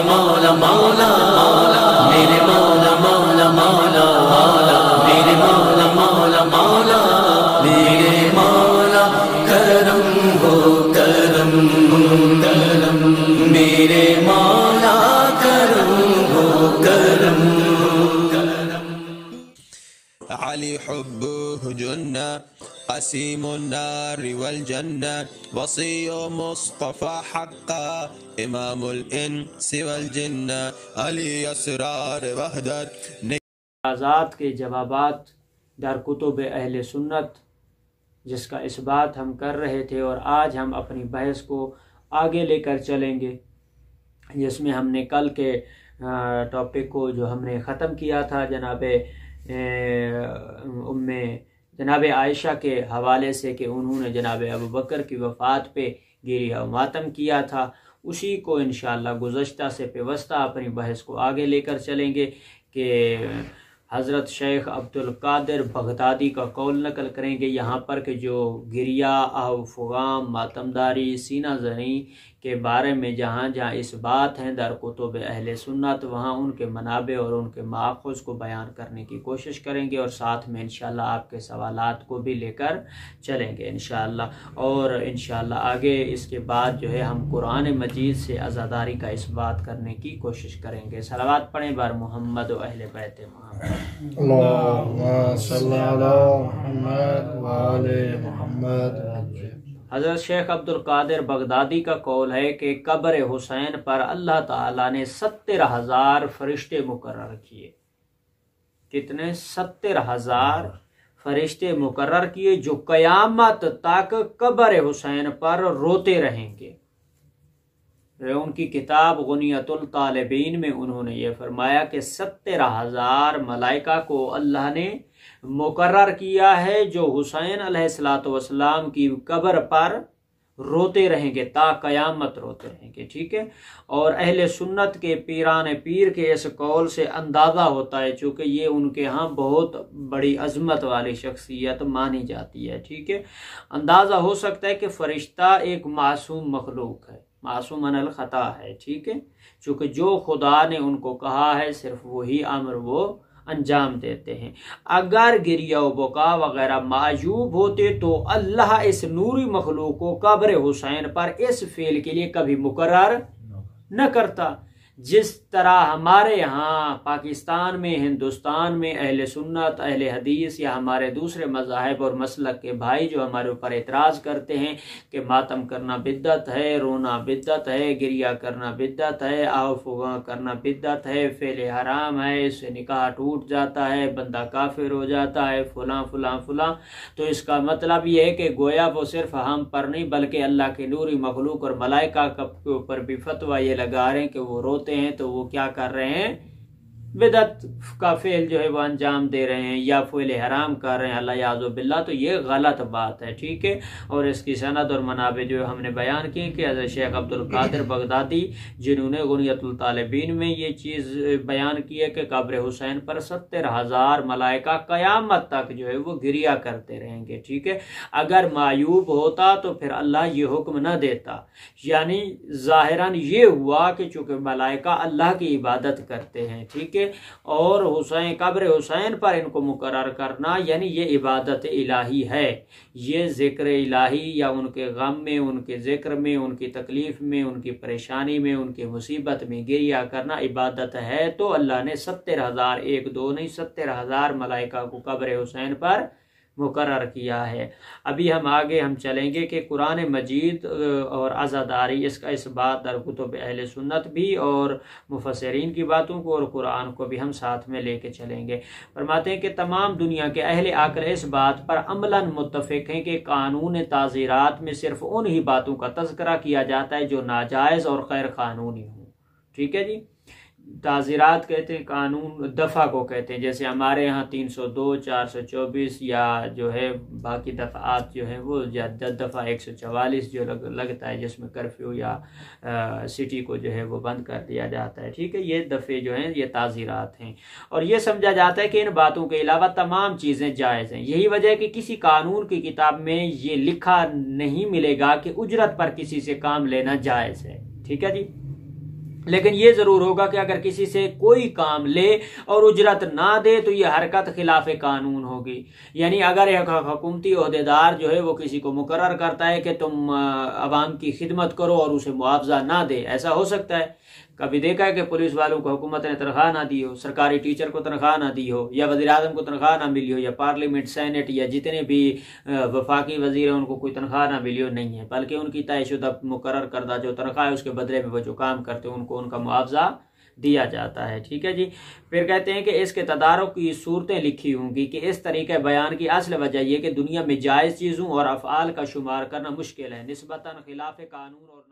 मौला मौला मेरे मौला मौला मौला मेरे मौला मौला मौला मेरे मौला करम हो करम करम मेरे मौला करम हो करम अली हुब्बुहु जुन्ना असीम नार वल जन्ना वसीयो मुस्तफ़ा हक्का इमामुल इंस वल जिन्ना अली असरार वहदत। आज़ाद के जवाबात दर कुतुब अहले सुन्नत, जिसका इस्बात हम कर रहे थे और आज हम अपनी बहस को आगे लेकर चलेंगे, जिसमें हमने कल के टॉपिक को जो हमने ख़त्म किया था जनाब आयशा के हवाले से कि उन्होंने जनाब अबू बकर की वफ़ात पे गिरिया मातम किया था, उसी को इंशाअल्लाह गुज़श्ता से पेवस्ता अपनी बहस को आगे लेकर चलेंगे कि हज़रत शेख अब्दुल कादिर बगदादी का कौल नकल करेंगे यहाँ पर कि जो गिरिया अफ़गाम मातमदारी सीना ज़नी के बारे में जहाँ जहाँ इस बात हैं दर कुतुब अहले सुन्नत, वहाँ उनके मनाबे और उनके माख़ुज़ को बयान करने की कोशिश करेंगे और साथ में इंशाअल्लाह आपके सवालात को भी लेकर चलेंगे इंशाअल्लाह। और इंशाअल्लाह आगे इसके बाद जो है हम कुरान मजीद से अज़ादारी का इस्बात करने की कोशिश करेंगे। सलावत पढ़ें बार मोहम्मद व अहले बैत मोहम्मद। हज़रत शेख अब्दुल कादिर बगदादी का कौल है कि कब्र हुसैन पर अल्लाह ताला ने 70,000 फरिश्ते मुकर्रर किए। कितने? 70,000 फरिश्ते मुकर्रर किए जो क़यामत तक कब्र हुसैन पर रोते रहेंगे। उनकी किताब गुनियतुल तालिबीन में उन्होंने ये फरमाया कि 70,000 मलाइका को अल्लाह ने मुकर्रर किया है जो हुसैन अलैहिस्सलातु वस्सलाम की कब्र पर रोते रहेंगे, ता क़यामत रोते रहेंगे। ठीक है। और अहले सुन्नत के पीरान पीर के इस कौल से अंदाज़ा होता है, चूँकि ये उनके यहाँ बहुत बड़ी अज़मत वाली शख्सियत मानी जाती है। ठीक है। अंदाज़ा हो सकता है कि फ़रिश्ता एक मासूम मखलूक है, मासूम अनल ख़ता है। ठीक है। चूँकि जो खुदा ने उनको कहा है सिर्फ वही अम्र वो अंजाम देते हैं। अगर गिरिया बुका वगैरह मायूब होते तो अल्लाह इस नूरी मखलूक को कब्र हुसैन पर इस फेल के लिए कभी मुकर्रर न करता। जिस तरह हमारे यहाँ पाकिस्तान में, हिंदुस्तान में अहले सुन्नत, अहले हदीस या हमारे दूसरे मज़ाहिब और मसलक के भाई जो हमारे ऊपर एतराज़ करते हैं कि मातम करना बिद्दत है, रोना बिद्दत है, गिरिया करना बिद्दत है, आफ़ुगा करना बिद्दत है, फेल हराम है, इससे निकाह टूट जाता है, बंदा काफिर हो जाता है, फलां फलां फलां। तो इसका मतलब ये है कि गोया वो सिर्फ हम पर नहीं बल्कि अल्लाह के नूरी मखलूक और मलाइका के ऊपर भी फतवा ये लगा रहे हैं कि वो रोते हैं तो वो क्या कर रहे हैं, बिदअत का फेल जो है वो अंजाम दे रहे हैं या फेल हराम कर रहे हैं अल्लाह याज़ु बिल्लाह। तो ये गलत बात है। ठीक है। और इसकी सनद और मनाबे जो हमने बयान किए कि हज़रत शेख अब्दुल कादिर बगदादी जिन्होंने गुनियतुल तालिबीन में ये चीज़ बयान की है कि कब्र हुसैन पर 70,000 मलाइका क़यामत तक जो है वो गिरिया करते रहेंगे। ठीक है। अगर मायूब होता तो फिर अल्लाह ये हुक्म न देता। यानी ज़ाहिरन ये हुआ कि चूँकि मलाइका अल्लाह की इबादत करते हैं, ठीक है, और हुसैन कब्र हुसैन पर इनको मुकर्रर करना यानी ये इबादत इलाही है। ये ज़िक्र इलाही या उनके गम में, उनके ज़िक्र में, उनकी तकलीफ़ में, उनकी परेशानी में, उनकी मुसीबत में गिरिया करना इबादत है। तो अल्लाह ने 70,000, एक दो नहीं 70,000 मलाइका को कब्र हुसैन पर मुकर्रर किया है। अभी हम चलेंगे कि कुरान मजीद और अज़ादारी इसका इस बात दर कुतुब अहले सुन्नत भी और मुफस्सिरीन की बातों को और कुरान को भी हम साथ में लेके चलेंगे। फरमाते हैं कि तमाम दुनिया के अहले अक़ल इस बात पर अमलन मुत्तफ़िक हैं कि कानून ताज़ीरात में सिर्फ उन ही बातों का तज़किरा किया जाता है जो नाजायज़ और गैर कानूनी हो। ठीक है जी। ताज़ीरात कहते हैं, कानून दफ़ा को कहते हैं। जैसे हमारे यहाँ 302, 424 या जो है बाकी दफ़ात जो हैं वो दफ़ा 144 जो लगता है जिसमें कर्फ्यू या सिटी को जो है वो बंद कर दिया जाता है। ठीक है। ये दफ़े जो हैं ये ताज़ीरात हैं और ये समझा जाता है कि इन बातों के अलावा तमाम चीज़ें जायज़ हैं। यही वजह है कि किसी कानून की किताब में ये लिखा नहीं मिलेगा कि उजरत पर किसी से काम लेना जायज़ है। ठीक है जी। लेकिन ये ज़रूर होगा कि अगर किसी से कोई काम ले और उजरत ना दे तो ये हरकत खिलाफ कानून होगी। यानी अगर एक हुकूमती ओहदेदार जो है वो किसी को मुकर्रर करता है कि तुम अवाम की खिदमत करो और उसे मुआवजा ना दे, ऐसा हो सकता है। कभी देखा है कि पुलिस वालों को हुकूमत ने तनख्वाह ना दी हो, सरकारी टीचर को तनख्वाह ना दी हो, या वज़ीर आज़म को तनख्वाह ना मिली हो, या पार्लियामेंट सेनेट या जितने भी वफाकी वजीर हैं उनको कोई तनख्वाह ना मिली हो, नहीं है, बल्कि उनकी तयशुदा मुकर्रर करदा जो तनख्वाह है उसके बदले में वो जो काम करते हैं उनको उनका मुआवजा दिया जाता है। ठीक है जी। फिर कहते हैं कि इसके तदारुक की सूरतें लिखी होंगी कि इस तरीके बयान की असल वजह यह कि दुनिया में जायज़ चीज़ों और अफ़आल का शुमार करना मुश्किल है, निस्बतन खिलाफ कानून और